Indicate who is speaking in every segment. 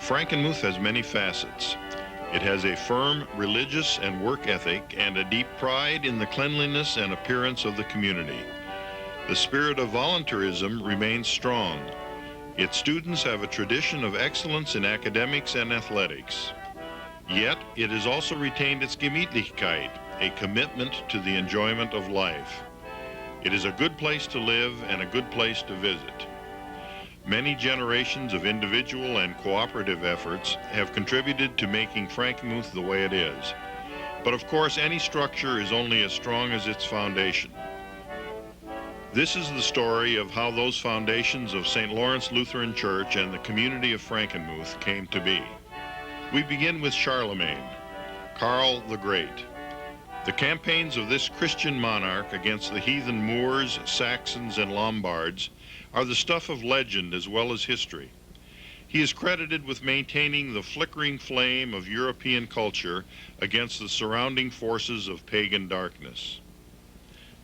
Speaker 1: Frankenmuth has many facets. It has a firm religious and work ethic and a deep pride in the cleanliness and appearance of the community. The spirit of volunteerism remains strong. Its students have a tradition of excellence in academics and athletics. Yet, it has also retained its Gemütlichkeit, a commitment to the enjoyment of life. It is a good place to live and a good place to visit. Many generations of individual and cooperative efforts have contributed to making Frankenmuth the way it is. But of course, any structure is only as strong as its foundation. This is the story of how those foundations of St. Lawrence Lutheran Church and the community of Frankenmuth came to be. We begin with Charlemagne, Karl the Great. The campaigns of this Christian monarch against the heathen Moors, Saxons, and Lombards are the stuff of legend as well as history. He is credited with maintaining the flickering flame of European culture against the surrounding forces of pagan darkness.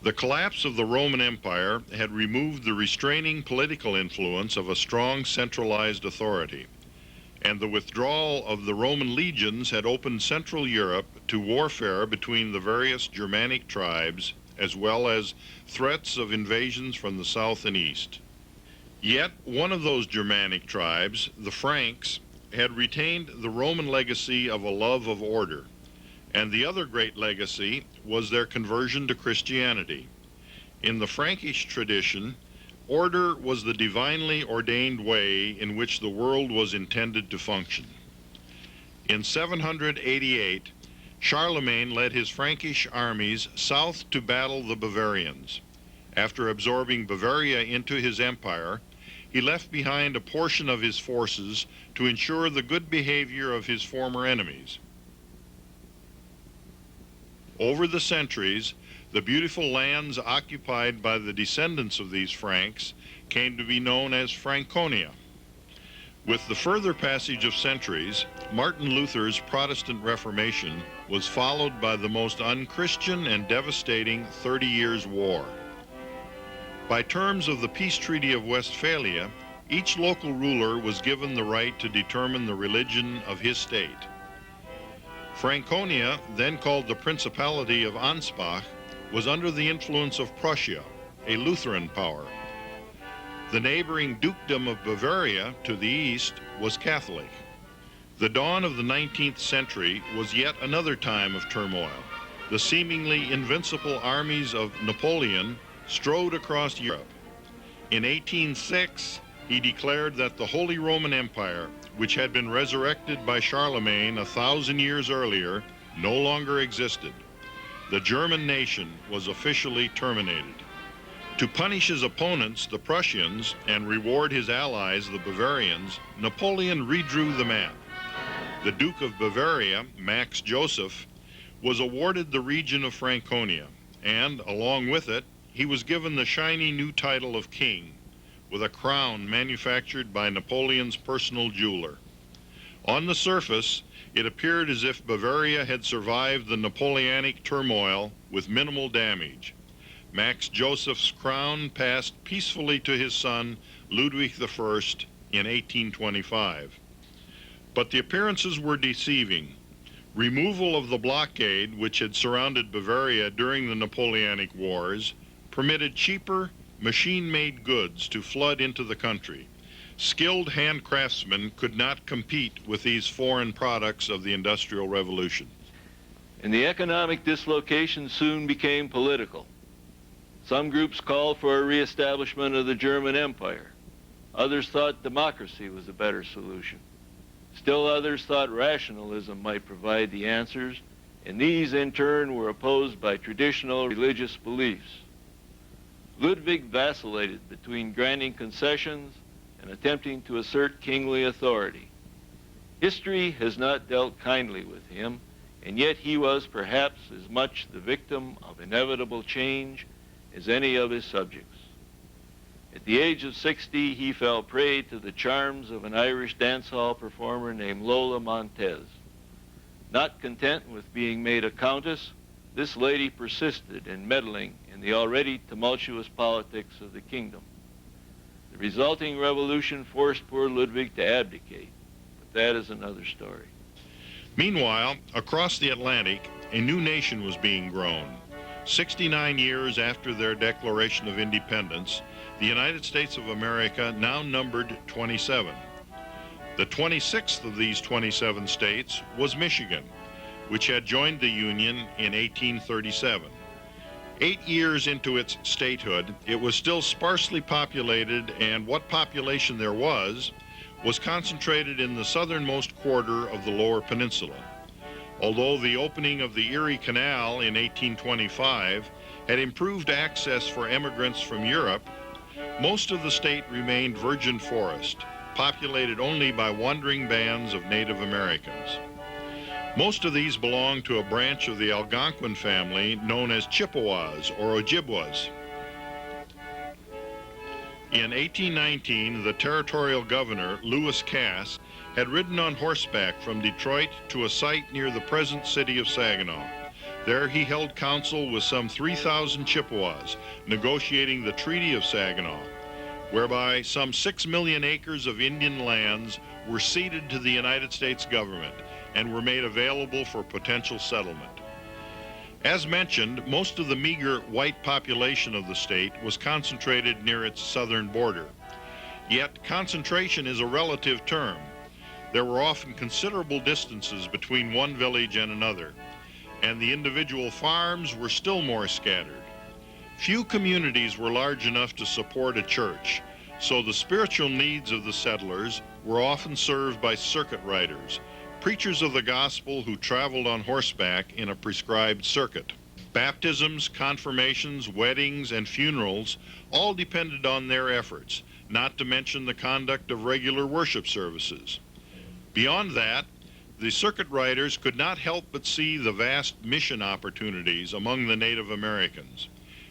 Speaker 1: The collapse of the Roman Empire had removed the restraining political influence of a strong centralized authority, and the withdrawal of the Roman legions had opened Central Europe to warfare between the various Germanic tribes, as well as threats of invasions from the south and east. Yet one of those Germanic tribes, the Franks, had retained the Roman legacy of a love of order, and the other great legacy was their conversion to Christianity. In the Frankish tradition, order was the divinely ordained way in which the world was intended to function. In 788, Charlemagne led his Frankish armies south to battle the Bavarians. After absorbing Bavaria into his empire, he left behind a portion of his forces to ensure the good behavior of his former enemies. Over the centuries, the beautiful lands occupied by the descendants of these Franks came to be known as Franconia. With the further passage of centuries, Martin Luther's Protestant Reformation was followed by the most unchristian and devastating 30 Years' War. By terms of the Peace Treaty of Westphalia, each local ruler was given the right to determine the religion of his state. Franconia, then called the Principality of Ansbach, was under the influence of Prussia, a Lutheran power. The neighboring Dukedom of Bavaria, to the east, was Catholic. The dawn of the 19th century was yet another time of turmoil. The seemingly invincible armies of Napoleon strode across Europe. In 1806, he declared that the Holy Roman Empire, which had been resurrected by Charlemagne 1,000 years earlier, no longer existed. The German nation was officially terminated. To punish his opponents, the Prussians, and reward his allies, the Bavarians, Napoleon redrew the map. The Duke of Bavaria, Max Joseph, was awarded the region of Franconia, and, along with it, he was given the shiny new title of king, with a crown manufactured by Napoleon's personal jeweler. On the surface, it appeared as if Bavaria had survived the Napoleonic turmoil with minimal damage. Max Joseph's crown passed peacefully to his son, Ludwig I, in 1825. But the appearances were deceiving. Removal of the blockade which had surrounded Bavaria during the Napoleonic Wars permitted cheaper, machine-made goods to flood into the country. Skilled hand craftsmen could not compete with these foreign products of the Industrial Revolution.
Speaker 2: And the economic dislocation soon became political. Some groups called for a reestablishment of the German Empire. Others thought democracy was a better solution. Still others thought rationalism might provide the answers, and these in turn were opposed by traditional religious beliefs. Ludwig vacillated between granting concessions and attempting to assert kingly authority. History has not dealt kindly with him, and yet he was perhaps as much the victim of inevitable change as any of his subjects. At the age of 60, he fell prey to the charms of an Irish dance hall performer named Lola Montez. Not content with being made a countess, this lady persisted in meddling in the already tumultuous politics of the kingdom. The resulting revolution forced poor Ludwig to abdicate, but that is another story.
Speaker 1: Meanwhile, across the Atlantic, a new nation was being grown. 69 years after their Declaration of Independence, the United States of America now numbered 27. The 26th of these 27 states was Michigan, which had joined the Union in 1837. 8 years into its statehood, it was still sparsely populated, and what population there was concentrated in the southernmost quarter of the Lower Peninsula. Although the opening of the Erie Canal in 1825 had improved access for emigrants from Europe, most of the state remained virgin forest, populated only by wandering bands of Native Americans. Most of these belonged to a branch of the Algonquin family known as Chippewas or Ojibwas. In 1819, the territorial governor, Lewis Cass, had ridden on horseback from Detroit to a site near the present city of Saginaw. There he held council with some 3,000 Chippewas, negotiating the Treaty of Saginaw, whereby some 6 million acres of Indian lands were ceded to the United States government and were made available for potential settlement. As mentioned, most of the meager white population of the state was concentrated near its southern border. Yet concentration is a relative term. There were often considerable distances between one village and another, and the individual farms were still more scattered. Few communities were large enough to support a church, so the spiritual needs of the settlers were often served by circuit riders, preachers of the gospel who traveled on horseback in a prescribed circuit. Baptisms, confirmations, weddings, and funerals all depended on their efforts, not to mention the conduct of regular worship services. Beyond that, the circuit riders could not help but see the vast mission opportunities among the Native Americans.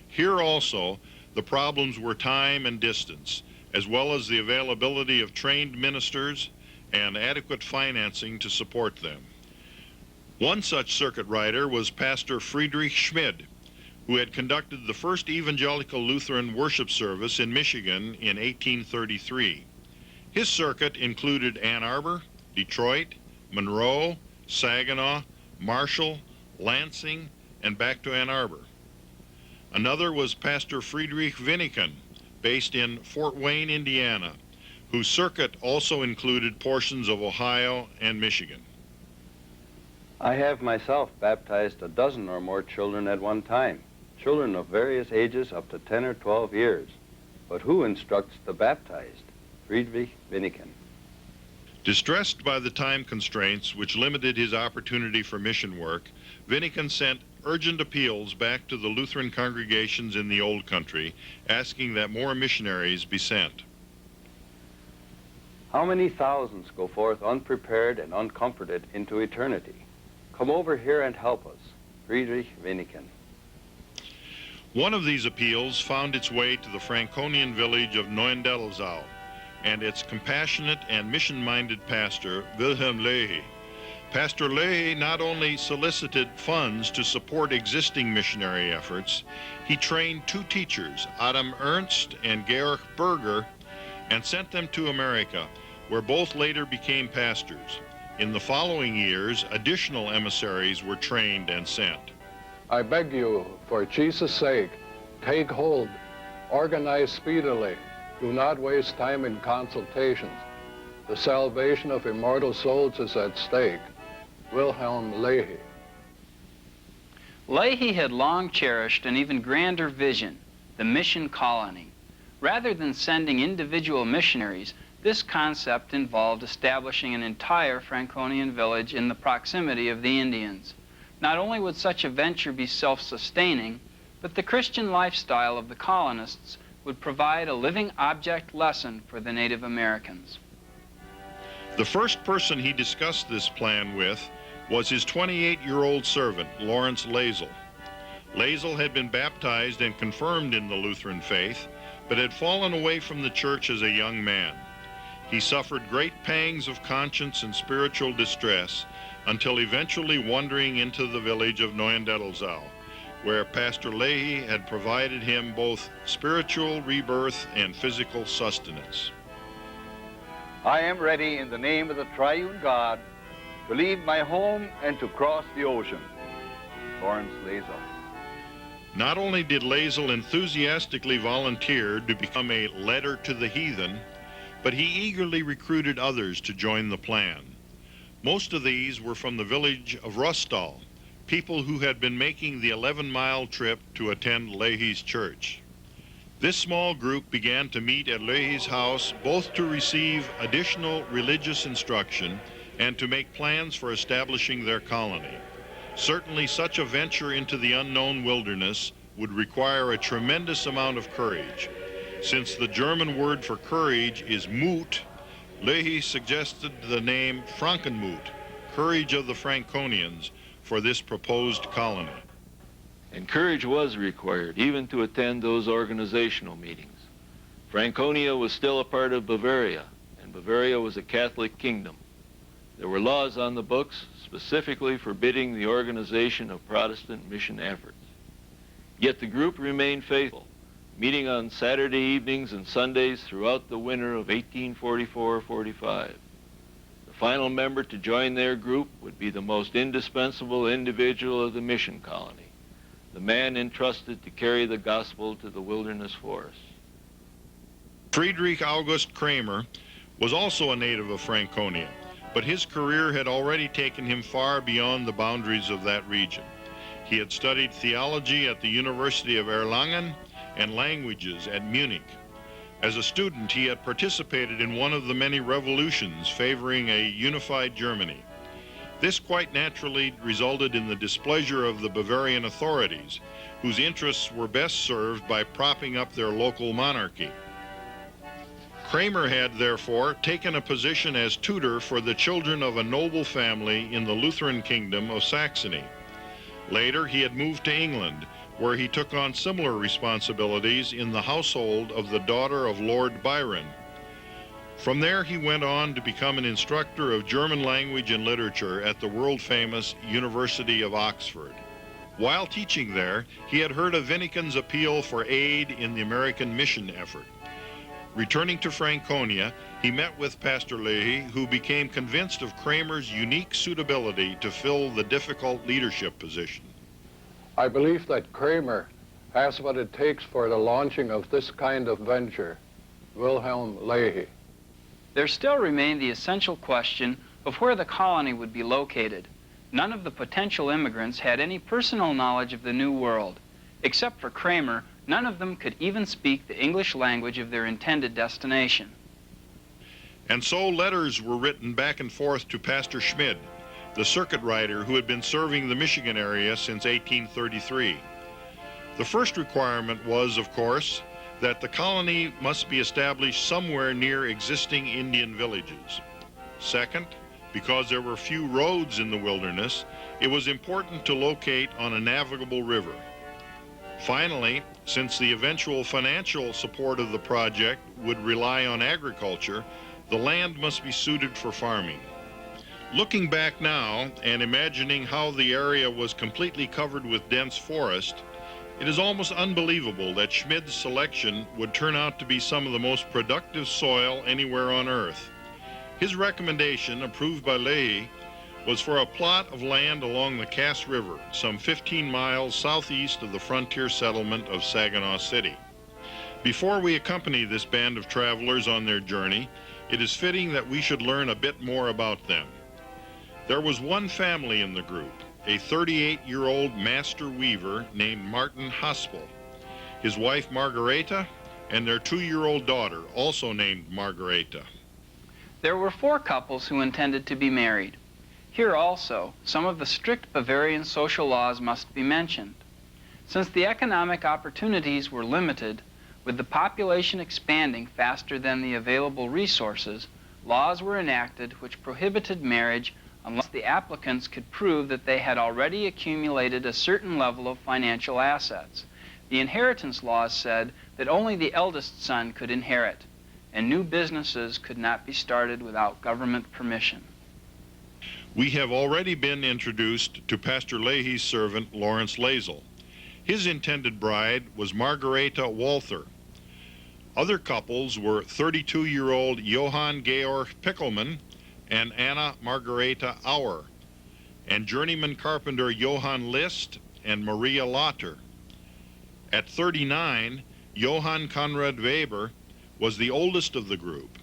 Speaker 1: Here also, the problems were time and distance, as well as the availability of trained ministers and adequate financing to support them. One such circuit rider was Pastor Friedrich Schmid, who had conducted the first evangelical Lutheran worship service in Michigan in 1833. His circuit included Ann Arbor, Detroit, Monroe, Saginaw, Marshall, Lansing, and back to Ann Arbor. Another was Pastor Friedrich Wyneken, based in Fort Wayne, Indiana, whose circuit also included portions of Ohio and Michigan.
Speaker 3: I have myself baptized a dozen or more children at one time, children of various ages up to 10 or 12 years. But who instructs the baptized? Friedrich Wyneken.
Speaker 1: Distressed by the time constraints which limited his opportunity for mission work, Wyneken sent urgent appeals back to the Lutheran congregations in the Old Country, asking that more missionaries be sent.
Speaker 3: How many thousands go forth unprepared and uncomforted into eternity? Come over here and help us. Friedrich Wyneken.
Speaker 1: One of these appeals found its way to the Franconian village of Neuendettelsau, and its compassionate and mission-minded pastor, Wilhelm Loehe. Pastor Loehe not only solicited funds to support existing missionary efforts, he trained 2 teachers, Adam Ernst and Georg Berger, and sent them to America, where both later became pastors. In the following years, additional emissaries were trained and sent.
Speaker 4: I beg you, for Jesus' sake, take hold, organize speedily, do not waste time in consultations. The salvation of immortal souls is at stake. Wilhelm Loehe.
Speaker 5: Loehe had long cherished an even grander vision, the mission colony. Rather than sending individual missionaries, this concept involved establishing an entire Franconian village in the proximity of the Indians. Not only would such a venture be self-sustaining, but the Christian lifestyle of the colonists would provide a living object lesson for the Native Americans.
Speaker 1: The first person he discussed this plan with was his 28-year-old servant, Lorenz Loehe. Loehe had been baptized and confirmed in the Lutheran faith, but had fallen away from the church as a young man. He suffered great pangs of conscience and spiritual distress until eventually wandering into the village of Neuendettelsau, where Pastor Loehe had provided him both spiritual rebirth and physical sustenance.
Speaker 6: I am ready in the name of the triune God to leave my home and to cross the ocean. Lorenz Loehe.
Speaker 1: Not only did Loehe enthusiastically volunteer to become a letter to the heathen, but he eagerly recruited others to join the plan. Most of these were from the village of Rosstal, people who had been making the 11-mile trip to attend Loehe's church. This small group began to meet at Loehe's house both to receive additional religious instruction and to make plans for establishing their colony. Certainly such a venture into the unknown wilderness would require a tremendous amount of courage. Since the German word for courage is Mut, Loehe suggested the name Frankenmuth, courage of the Franconians, for this proposed colony.
Speaker 2: And courage was required, even to attend those organizational meetings. Franconia was still a part of Bavaria, and Bavaria was a Catholic kingdom. There were laws on the books specifically forbidding the organization of Protestant mission efforts. Yet the group remained faithful, meeting on Saturday evenings and Sundays throughout the winter of 1844-45. The final member to join their group would be the most indispensable individual of the mission colony, the man entrusted to carry the gospel to the wilderness forests.
Speaker 1: Friedrich August Craemer was also a native of Franconia, but his career had already taken him far beyond the boundaries of that region. He had studied theology at the University of Erlangen and languages at Munich. As a student, he had participated in one of the many revolutions favoring a unified Germany. This quite naturally resulted in the displeasure of the Bavarian authorities, whose interests were best served by propping up their local monarchy. Craemer had, therefore, taken a position as tutor for the children of a noble family in the Lutheran kingdom of Saxony. Later, he had moved to England, where he took on similar responsibilities in the household of the daughter of Lord Byron. From there, he went on to become an instructor of German language and literature at the world-famous University of Oxford. While teaching there, he had heard of Wyneken's appeal for aid in the American mission effort. Returning to Franconia, he met with Pastor Loehe, who became convinced of Craemer's unique suitability to fill the difficult leadership position.
Speaker 4: I believe that Craemer has what it takes for the launching of this kind of venture. Wilhelm Loehe.
Speaker 5: There still remained the essential question of where the colony would be located. None of the potential immigrants had any personal knowledge of the New World. Except for Craemer, none of them could even speak the English language of their intended destination.
Speaker 1: And so letters were written back and forth to Pastor Schmid, the circuit rider who had been serving the Michigan area since 1833. The first requirement was, of course, that the colony must be established somewhere near existing Indian villages. Second, because there were few roads in the wilderness, it was important to locate on a navigable river. Finally, since the eventual financial support of the project would rely on agriculture, the land must be suited for farming. Looking back now and imagining how the area was completely covered with dense forest, it is almost unbelievable that Schmid's selection would turn out to be some of the most productive soil anywhere on Earth. His recommendation, approved by Loehe, was for a plot of land along the Cass River, some 15 miles southeast of the frontier settlement of Saginaw City. Before we accompany this band of travelers on their journey, it is fitting that we should learn a bit more about them. There was one family in the group, a 38-year-old master weaver named Martin Haspel, his wife Margaretha, and their 2-year-old daughter, also named Margaretha.
Speaker 5: There were 4 couples who intended to be married. Here also, some of the strict Bavarian social laws must be mentioned. Since the economic opportunities were limited, with the population expanding faster than the available resources, laws were enacted which prohibited marriage unless the applicants could prove that they had already accumulated a certain level of financial assets. The inheritance laws said that only the eldest son could inherit, and new businesses could not be started without government permission.
Speaker 1: We have already been introduced to Pastor Loehe's servant, Lorenz Loehe. His intended bride was Margaretha Walther. Other couples were 32-year-old Johann Georg Pickelmann and Anna Margaretha Auer, and journeyman carpenter Johann List and Maria Lotter. At 39, Johann Conrad Weber was the oldest of the group,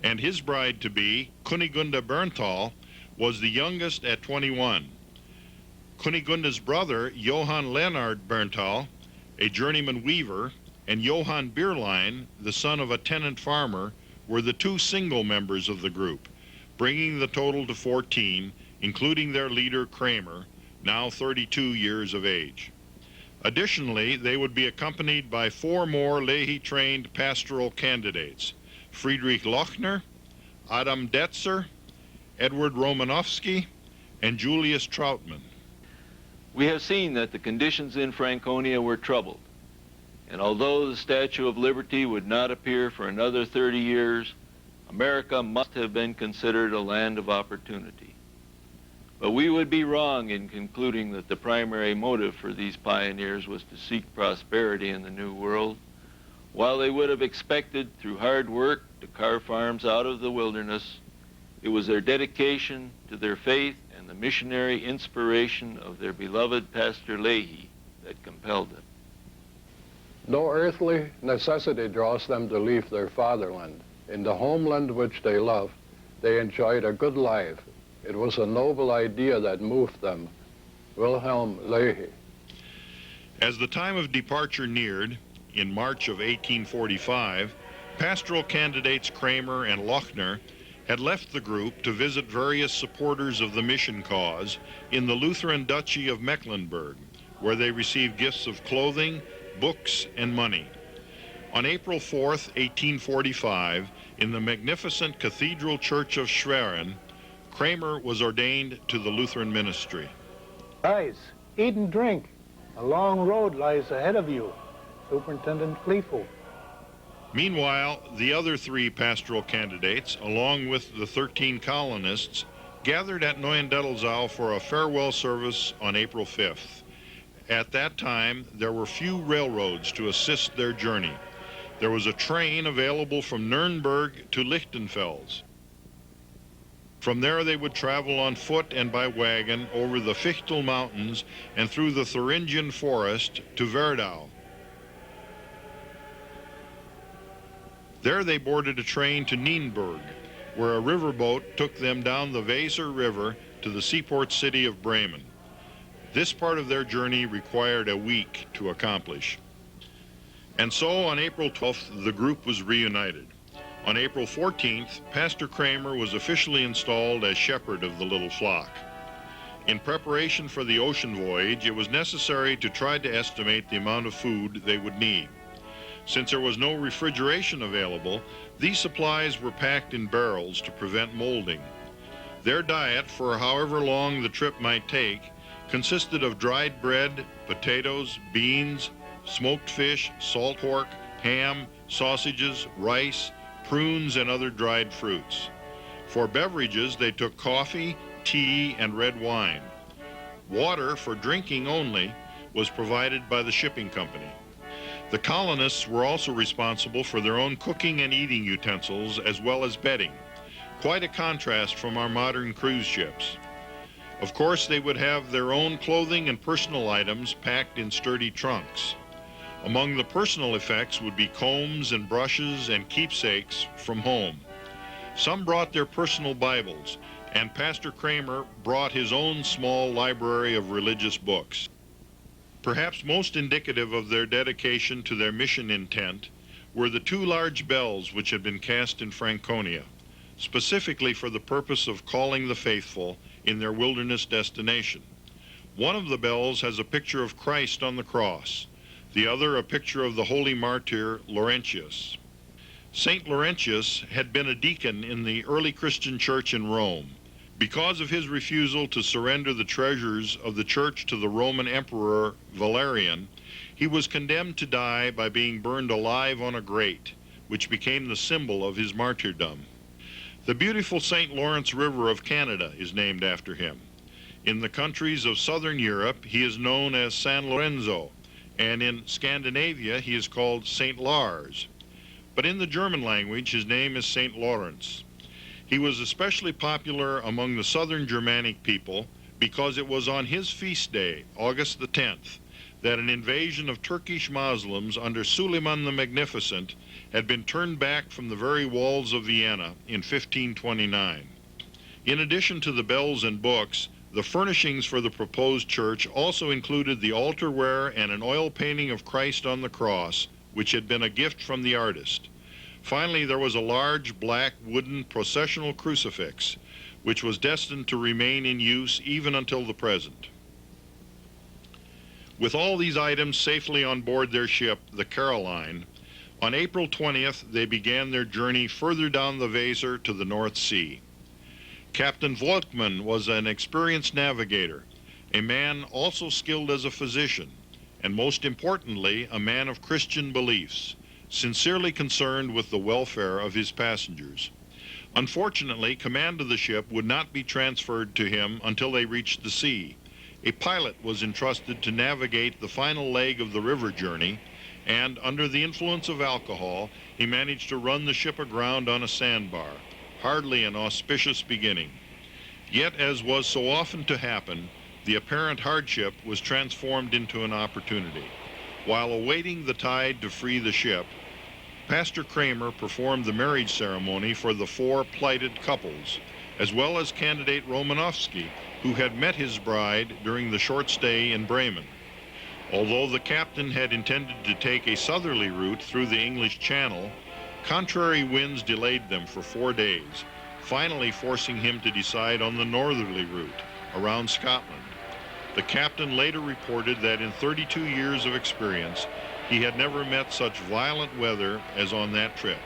Speaker 1: and his bride-to-be, Kunigunda Bernthal, was the youngest at 21. Kunigunda's brother, Johann Leonard Bernthal, a journeyman weaver, and Johann Bierlein, the son of a tenant farmer, were the two single members of the group, bringing the total to 14, including their leader Craemer, now 32 years of age. Additionally, they would be accompanied by 4 more Leahy-trained pastoral candidates: Friedrich Lochner, Adam Detzer, Edward Romanowski, and Julius Trautmann.
Speaker 2: We have seen that the conditions in Franconia were troubled, and although the Statue of Liberty would not appear for another 30 years, America must have been considered a land of opportunity. But we would be wrong in concluding that the primary motive for these pioneers was to seek prosperity in the New World. While they would have expected through hard work to carve farms out of the wilderness, it was their dedication to their faith and the missionary inspiration of their beloved Pastor Leahy that compelled them.
Speaker 4: No earthly necessity draws them to leave their fatherland. In the homeland which they love, they enjoyed a good life. It was a noble idea that moved them. Wilhelm Loehe.
Speaker 1: As the time of departure neared, in March of 1845, pastoral candidates Craemer and Lochner had left the group to visit various supporters of the mission cause in the Lutheran Duchy of Mecklenburg, where they received gifts of clothing, books, and money. On April 4th, 1845, in the magnificent Cathedral Church of Schwerin, Craemer was ordained to the Lutheran ministry.
Speaker 7: Guys, eat and drink. A long road lies ahead of you. Superintendent Fleefel.
Speaker 1: Meanwhile, the other 3 pastoral candidates, along with the 13 colonists, gathered at Neuendettelsau for a farewell service on April 5th. At that time, there were few railroads to assist their journey. There was a train available from Nuremberg to Lichtenfels. From there, they would travel on foot and by wagon over the Fichtel Mountains and through the Thuringian Forest to Werdau. There they boarded a train to Nienburg, where a riverboat took them down the Weser River to the seaport city of Bremen. This part of their journey required a week to accomplish. And so on April 12th, the group was reunited. On April 14th, Pastor Craemer was officially installed as shepherd of the little flock. In preparation for the ocean voyage, it was necessary to try to estimate the amount of food they would need. Since there was no refrigeration available, these supplies were packed in barrels to prevent molding. Their diet, for however long the trip might take, consisted of dried bread, potatoes, beans, smoked fish, salt pork, ham, sausages, rice, prunes, and other dried fruits. For beverages, they took coffee, tea, and red wine. Water, for drinking only, was provided by the shipping company. The colonists were also responsible for their own cooking and eating utensils, as well as bedding. Quite a contrast from our modern cruise ships. Of course, they would have their own clothing and personal items packed in sturdy trunks. Among the personal effects would be combs and brushes and keepsakes from home. Some brought their personal Bibles, and Pastor Craemer brought his own small library of religious books. Perhaps most indicative of their dedication to their mission intent were the 2 large bells which had been cast in Franconia, specifically for the purpose of calling the faithful in their wilderness destination. One of the bells has a picture of Christ on the cross, the other a picture of the holy martyr Laurentius. Saint Laurentius had been a deacon in the early Christian church in Rome. Because of his refusal to surrender the treasures of the church to the Roman Emperor Valerian, he was condemned to die by being burned alive on a grate, which became the symbol of his martyrdom. The beautiful St. Lawrence River of Canada is named after him. In the countries of southern Europe, he is known as San Lorenzo, and in Scandinavia, he is called St. Lars. but in the German language his name is Saint Lorenz. He was especially popular among the southern Germanic people because it was on his feast day, August the 10th, that an invasion of Turkish Muslims under Suleiman the Magnificent had been turned back from the very walls of Vienna in 1529. In addition to the bells and books, the furnishings for the proposed church also included the altarware and an oil painting of Christ on the cross, which had been a gift from the artist. Finally, there was a large black wooden processional crucifix, which was destined to remain in use even until the present. With all these items safely on board their ship, the Caroline, on April 20th they began their journey further down the Weser to the North Sea. Captain Volkmann was an experienced navigator, a man also skilled as a physician, and most importantly, a man of Christian beliefs, sincerely concerned with the welfare of his passengers. Unfortunately, command of the ship would not be transferred to him until they reached the sea. A pilot was entrusted to navigate the final leg of the river journey, and under the influence of alcohol, he managed to run the ship aground on a sandbar. Hardly an auspicious beginning. Yet, as was so often to happen, the apparent hardship was transformed into an opportunity. While awaiting the tide to free the ship, Pastor Craemer performed the marriage ceremony for the 4 plighted couples, as well as candidate Romanovsky, who had met his bride during the short stay in Bremen. Although the captain had intended to take a southerly route through the English Channel, contrary winds delayed them for 4 days, finally forcing him to decide on the northerly route, around Scotland. The captain later reported that in 32 years of experience, he had never met such violent weather as on that trip.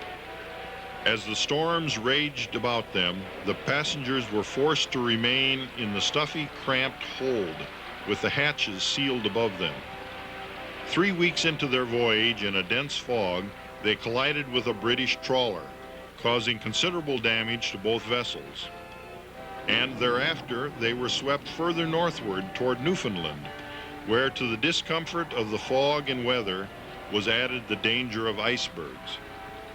Speaker 1: As the storms raged about them, the passengers were forced to remain in the stuffy, cramped hold, with the hatches sealed above them. 3 weeks into their voyage in a dense fog, they collided with a British trawler, causing considerable damage to both vessels. And thereafter, they were swept further northward toward Newfoundland, where to the discomfort of the fog and weather was added the danger of icebergs.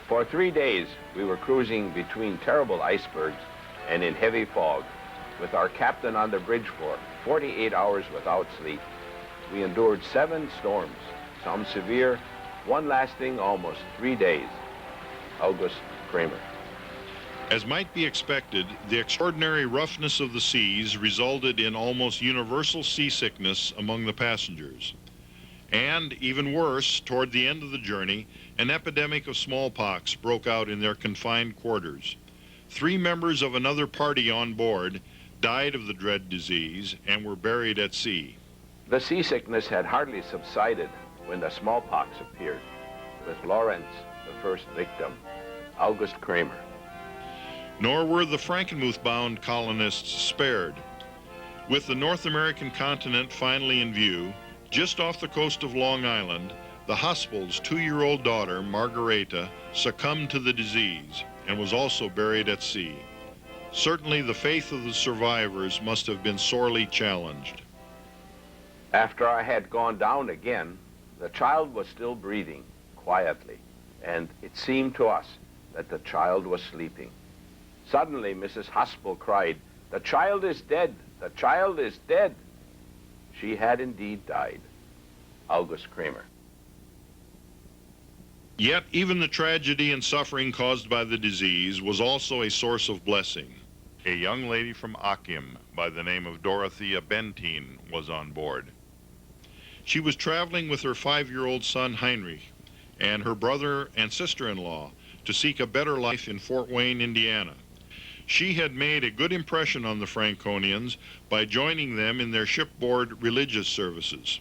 Speaker 8: For 3 days, we were cruising between terrible icebergs and in heavy fog, with our captain on the bridge for 48 hours without sleep. We endured 7 storms, some severe, one lasting almost 3 days. August Craemer.
Speaker 1: As might be expected, the extraordinary roughness of the seas resulted in almost universal seasickness among the passengers. And, even worse, toward the end of the journey, an epidemic of smallpox broke out in their confined quarters. 3 members of another party on board died of the dread disease and were buried at sea.
Speaker 8: The seasickness had hardly subsided when the smallpox appeared, with Lorenz the first victim. August Craemer.
Speaker 1: Nor were the Frankenmuth-bound colonists spared. With the North American continent finally in view, just off the coast of Long Island, the Haspel's 2-year-old daughter, Margaretha, succumbed to the disease and was also buried at sea. Certainly the faith of the survivors must have been sorely challenged.
Speaker 8: After I had gone down again, the child was still breathing quietly, and it seemed to us that the child was sleeping. Suddenly, Mrs. Haspel cried, "The child is dead! The child is dead!" She had indeed died. August Craemer.
Speaker 1: Yet even the tragedy and suffering caused by the disease was also a source of blessing. A young lady from Achim by the name of Dorothea Benthien was on board. She was traveling with her 5-year-old son Heinrich and her brother and sister-in-law to seek a better life in Fort Wayne, Indiana. She had made a good impression on the Franconians by joining them in their shipboard religious services.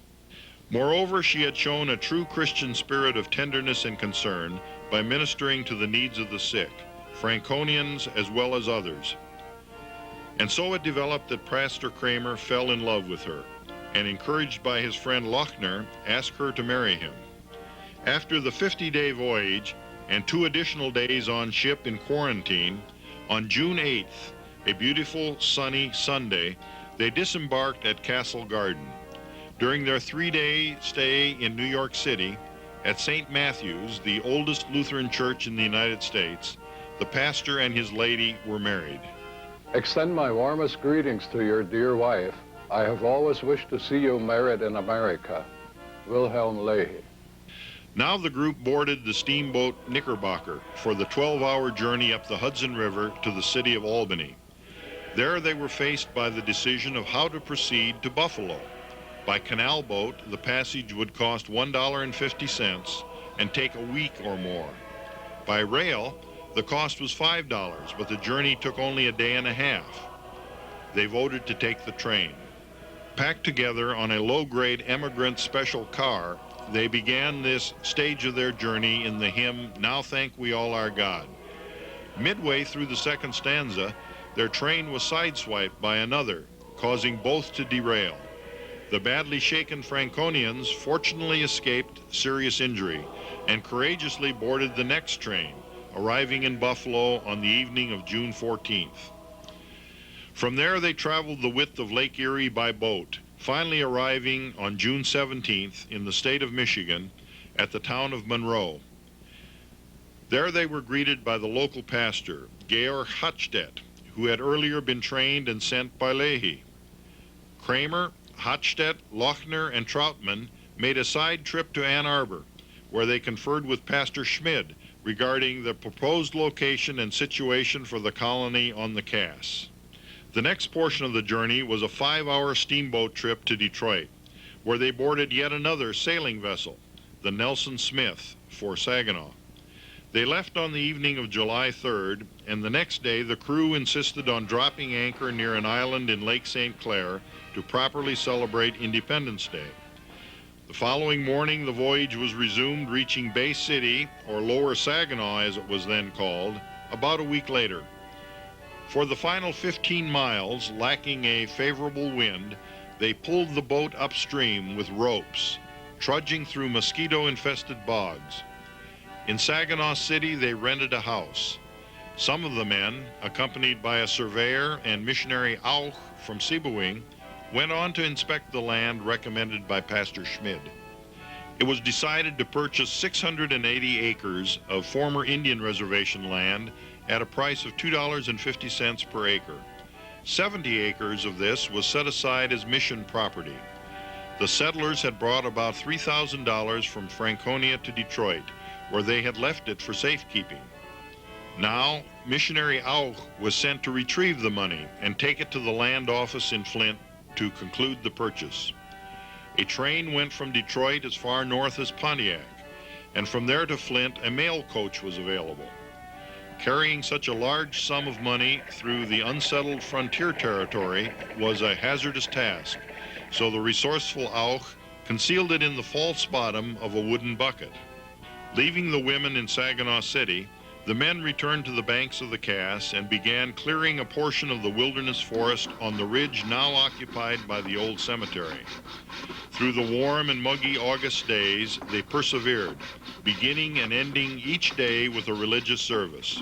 Speaker 1: Moreover, she had shown a true Christian spirit of tenderness and concern by ministering to the needs of the sick, Franconians as well as others. And so it developed that Pastor Craemer fell in love with her, and encouraged by his friend Lochner, asked her to marry him. After the 50-day voyage and 2 additional days on ship in quarantine, on June 8th, a beautiful sunny Sunday, they disembarked at Castle Garden. During their 3-day stay in New York City, At St. Matthew's, the oldest Lutheran church in the United States, the pastor and his lady were married.
Speaker 4: Extend my warmest greetings to your dear wife. I have always wished to see you married in America. Wilhelm Loehe.
Speaker 1: Now the group boarded the steamboat Knickerbocker for the 12-hour journey up the Hudson River to the city of Albany. There they were faced by the decision of how to proceed to Buffalo. By canal boat, the passage would cost $1.50 and take a week or more. By rail, the cost was $5, but the journey took only a day and a half. They voted to take the train. Packed together on a low-grade emigrant special car, they began this stage of their journey in the hymn, "Now Thank We All Our God." Midway through the second stanza, their train was sideswiped by another, causing both to derail. The badly shaken Franconians fortunately escaped serious injury and courageously boarded the next train, arriving in Buffalo on the evening of June 14th. From there, they traveled the width of Lake Erie by boat, finally arriving on June 17th in the state of Michigan at the town of Monroe. There they were greeted by the local pastor, Georg Hattstaedt, who had earlier been trained and sent by Loehe. Craemer, Hattstaedt, Lochner, and Trautmann made a side trip to Ann Arbor, where they conferred with Pastor Schmid regarding the proposed location and situation for the colony on the Cass. The next portion of the journey was a 5-hour steamboat trip to Detroit, where they boarded yet another sailing vessel, the Nelson Smith, for Saginaw. They left on the evening of July 3rd, and the next day the crew insisted on dropping anchor near an island in Lake St. Clair to properly celebrate Independence Day. The following morning, the voyage was resumed, reaching Bay City, or Lower Saginaw as it was then called, about a week later. For the final 15 miles, lacking a favorable wind, they pulled the boat upstream with ropes, trudging through mosquito-infested bogs. In Saginaw City, they rented a house. Some of the men, accompanied by a surveyor and missionary Auer from Sibowing, went on to inspect the land recommended by Pastor Schmid. It was decided to purchase 680 acres of former Indian reservation land at a price of $2.50 per acre. 70 acres of this was set aside as mission property. The settlers had brought about $3,000 from Franconia to Detroit, where they had left it for safekeeping. Now, missionary Auer was sent to retrieve the money and take it to the land office in Flint to conclude the purchase. A train went from Detroit as far north as Pontiac, and from there to Flint a mail coach was available. Carrying such a large sum of money through the unsettled frontier territory was a hazardous task, so the resourceful Auer concealed it in the false bottom of a wooden bucket. Leaving the women in Saginaw City, the men returned to the banks of the Cass and began clearing a portion of the wilderness forest on the ridge now occupied by the old cemetery. Through the warm and muggy August days, they persevered, beginning and ending each day with a religious service.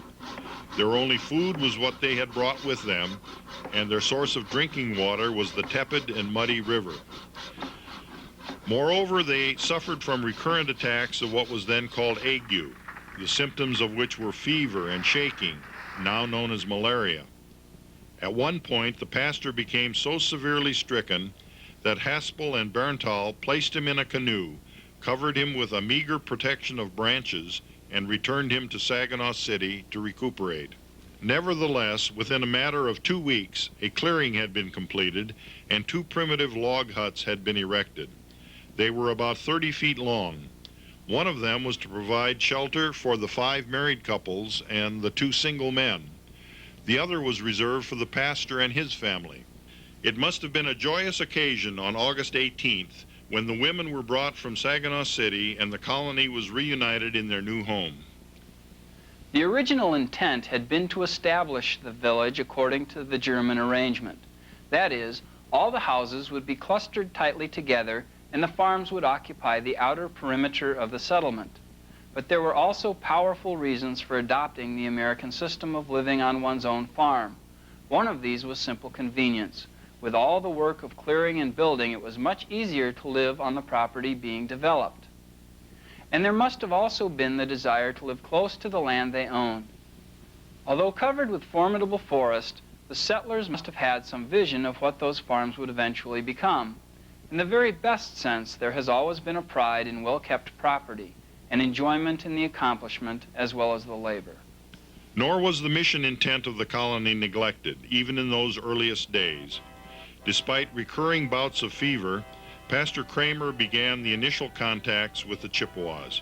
Speaker 1: Their only food was what they had brought with them, and their source of drinking water was the tepid and muddy river. Moreover, they suffered from recurrent attacks of what was then called ague, the symptoms of which were fever and shaking, now known as malaria. At one point, the pastor became so severely stricken that Haspel and Berntal placed him in a canoe, covered him with a meager protection of branches, and returned him to Saginaw City to recuperate. Nevertheless, within a matter of 2 weeks, a clearing had been completed and 2 primitive log huts had been erected. They were about 30 feet long. One of them was to provide shelter for the 5 married couples and the 2 single men. The other was reserved for the pastor and his family. It must have been a joyous occasion on August 18th when the women were brought from Saginaw City and the colony was reunited in their new home.
Speaker 5: The original intent had been to establish the village according to the German arrangement. That is, all the houses would be clustered tightly together and the farms would occupy the outer perimeter of the settlement. But there were also powerful reasons for adopting the American system of living on one's own farm. One of these was simple convenience. With all the work of clearing and building, it was much easier to live on the property being developed. and there must have also been the desire to live close to the land they owned. Although covered with formidable forest, the settlers must have had some vision of what those farms would eventually become. In the very best sense, there has always been a pride in well-kept property, an enjoyment in the accomplishment as well as the labor.
Speaker 1: Nor was the mission intent of the colony neglected, even in those earliest days. Despite recurring bouts of fever, Pastor Craemer began the initial contacts with the Chippewas.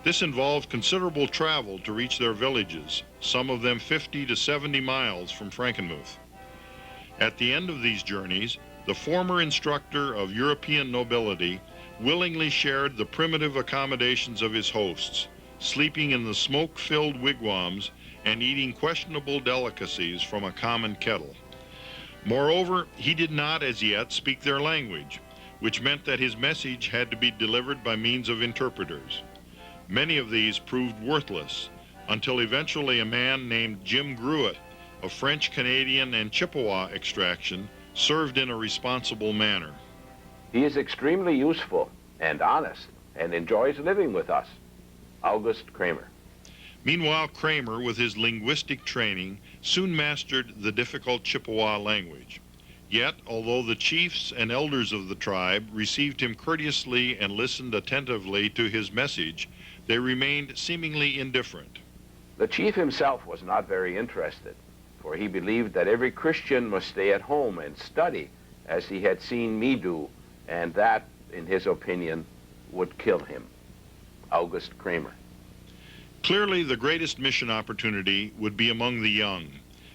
Speaker 1: This involved considerable travel to reach their villages, some of them 50 to 70 miles from Frankenmuth. At the end of these journeys, the former instructor of European nobility willingly shared the primitive accommodations of his hosts, sleeping in the smoke-filled wigwams and eating questionable delicacies from a common kettle. Moreover, he did not as yet speak their language, which meant that his message had to be delivered by means of interpreters. Many of these proved worthless, until eventually a man named Jim Gruet, of French, Canadian, and Chippewa extraction, served in a responsible manner.
Speaker 8: He is extremely useful and honest and enjoys living with us. August Craemer.
Speaker 1: Meanwhile, Craemer, with his linguistic training, soon mastered the difficult Chippewa language. Yet, although the chiefs and elders of the tribe received him courteously and listened attentively to his message, they remained seemingly indifferent.
Speaker 8: The chief himself was not very interested, for he believed that every Christian must stay at home and study, as he had seen me do, and that, in his opinion, would kill him. August Craemer.
Speaker 1: Clearly, the greatest mission opportunity would be among the young,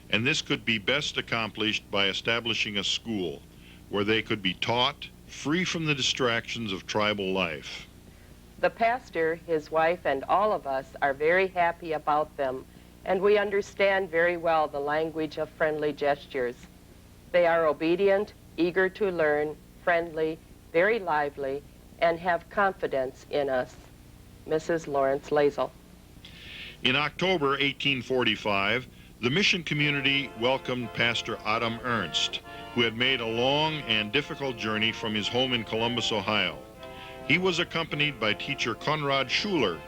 Speaker 1: and this could be best accomplished by establishing a school where they could be taught, free from the distractions of tribal life.
Speaker 9: The pastor, his wife, and all of us are very happy about them, and we understand very well the language of friendly gestures. They are obedient, eager to learn, friendly, very lively, and have confidence in us. Mrs. Lawrence Lazel.
Speaker 1: In October 1845, the mission community welcomed Pastor Adam Ernst, who had made a long and difficult journey from his home in Columbus, Ohio. He was accompanied by teacher Conrad Schuler,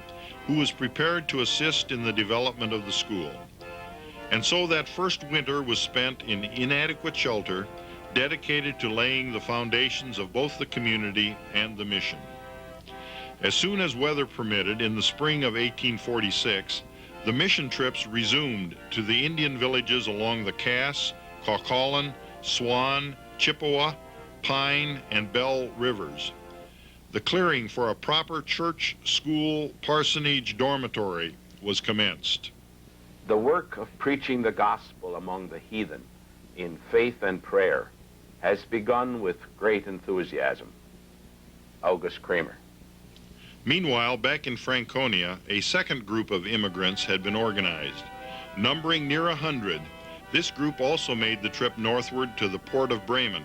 Speaker 1: who was prepared to assist in the development of the school. And so that first winter was spent in inadequate shelter, dedicated to laying the foundations of both the community and the mission. As soon as weather permitted, in the spring of 1846, the mission trips resumed to the Indian villages along the Cass, Caucalan, Swan, Chippewa, Pine, and Bell rivers. The clearing for a proper church, school, parsonage, dormitory was commenced.
Speaker 8: The work of preaching the gospel among the heathen in faith and prayer has begun with great enthusiasm. August Craemer.
Speaker 1: Meanwhile, back in Franconia, a second group of immigrants had been organized. Numbering near 100, this group also made the trip northward to the port of Bremen,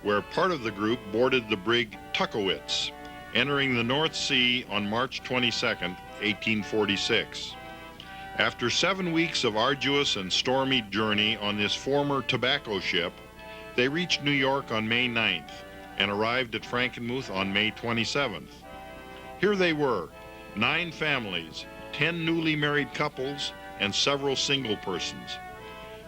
Speaker 1: where part of the group boarded the brig Tuckowitz, entering the North Sea on March 22, 1846. After 7 weeks of arduous and stormy journey on this former tobacco ship, they reached New York on May 9th and arrived at Frankenmuth on May 27th. Here they were, 9 families, 10 newly married couples, and several single persons.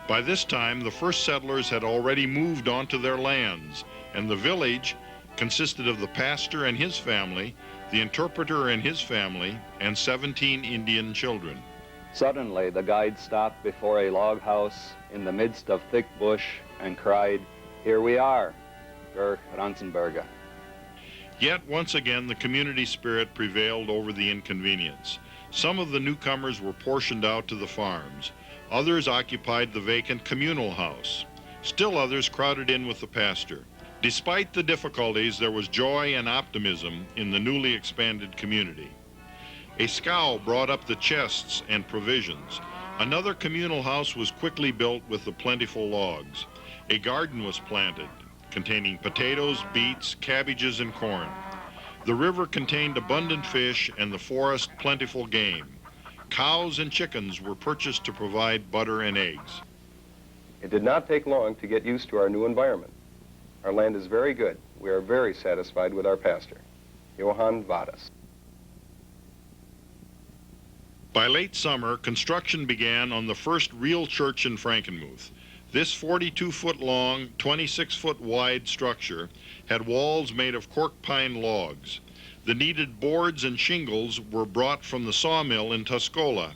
Speaker 1: By this time, the first settlers had already moved onto their lands, and the village consisted of the pastor and his family, the interpreter and his family, and 17 Indian children.
Speaker 3: Suddenly, the guide stopped before a log house in the midst of thick bush and cried, "Here we are, Ger Ranzenberger."
Speaker 1: Yet, once again, the community spirit prevailed over the inconvenience. Some of the newcomers were portioned out to the farms. Others occupied the vacant communal house. Still others crowded in with the pastor. Despite the difficulties, there was joy and optimism in the newly expanded community. A scow brought up the chests and provisions. Another communal house was quickly built with the plentiful logs. A garden was planted, containing potatoes, beets, cabbages, and corn. The river contained abundant fish and the forest plentiful game. Cows and chickens were purchased to provide butter and eggs.
Speaker 10: It did not take long to get used to our new environment. Our land is very good. We are very satisfied with our pastor. Johann Bierlein.
Speaker 1: By late summer, construction began on the first real church in Frankenmuth. This 42-foot long, 26-foot wide structure had walls made of cork pine logs. The needed boards and shingles were brought from the sawmill in Tuscola.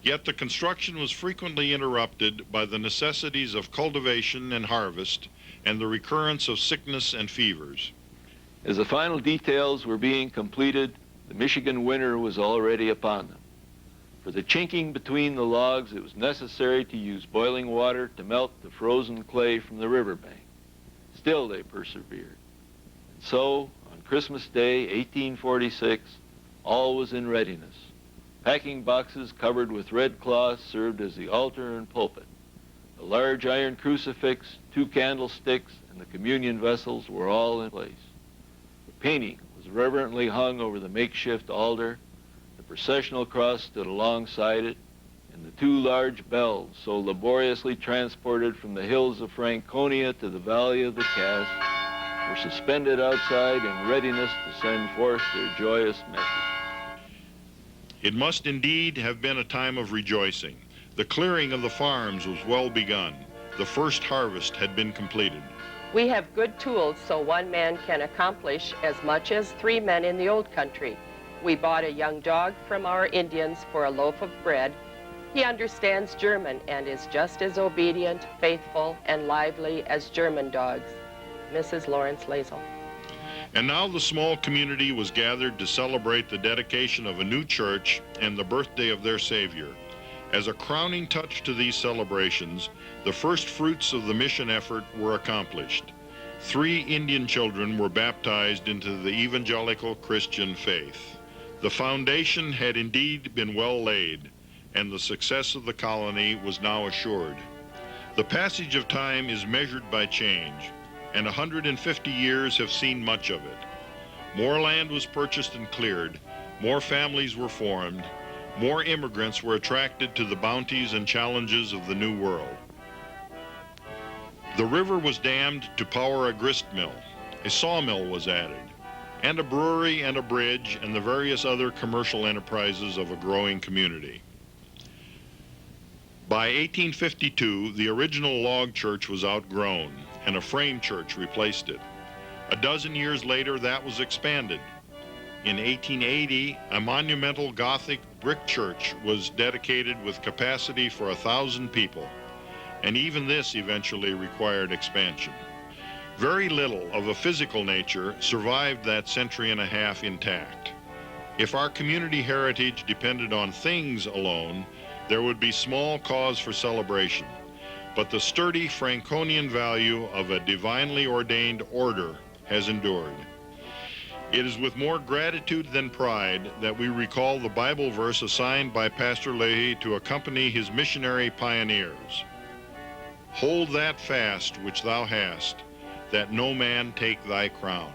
Speaker 1: Yet the construction was frequently interrupted by the necessities of cultivation and harvest and the recurrence of sickness and fevers.
Speaker 2: As the final details were being completed, the Michigan winter was already upon them. For the chinking between the logs, it was necessary to use boiling water to melt the frozen clay from the riverbank. Still they persevered. And so, on Christmas Day, 1846, all was in readiness. Packing boxes covered with red cloth served as the altar and pulpit. The large iron crucifix, 2 candlesticks, and the communion vessels were all in place. The painting was reverently hung over the makeshift altar. The processional cross stood alongside it, and the 2 large bells, so laboriously transported from the hills of Franconia to the valley of the Cass, were suspended outside in readiness to send forth their joyous message.
Speaker 1: It must indeed have been a time of rejoicing. The clearing of the farms was well begun. The first harvest had been completed.
Speaker 9: We have good tools so one man can accomplish as much as 3 men in the old country. We bought a young dog from our Indians for a loaf of bread. He understands German and is just as obedient, faithful, and lively as German dogs. Mrs. Lawrence Lazel.
Speaker 1: And now the small community was gathered to celebrate the dedication of a new church and the birthday of their Savior. As a crowning touch to these celebrations, the first fruits of the mission effort were accomplished. 3 Indian children were baptized into the evangelical Christian faith. The foundation had indeed been well laid, and the success of the colony was now assured. The passage of time is measured by change, and 150 years have seen much of it. More land was purchased and cleared, more families were formed, more immigrants were attracted to the bounties and challenges of the New World. The river was dammed to power a grist mill, a sawmill was added, and a brewery and a bridge and the various other commercial enterprises of a growing community. By 1852, the original log church was outgrown, and a frame church replaced it. A dozen years later, that was expanded. In 1880, a monumental Gothic brick church was dedicated with capacity for 1,000 people, and even this eventually required expansion. Very little of a physical nature survived that century and a half intact. If our community heritage depended on things alone, there would be small cause for celebration. But the sturdy Franconian value of a divinely ordained order has endured. It is with more gratitude than pride that we recall the Bible verse assigned by Pastor Loehe to accompany his missionary pioneers. Hold that fast which thou hast, that no man take thy crown.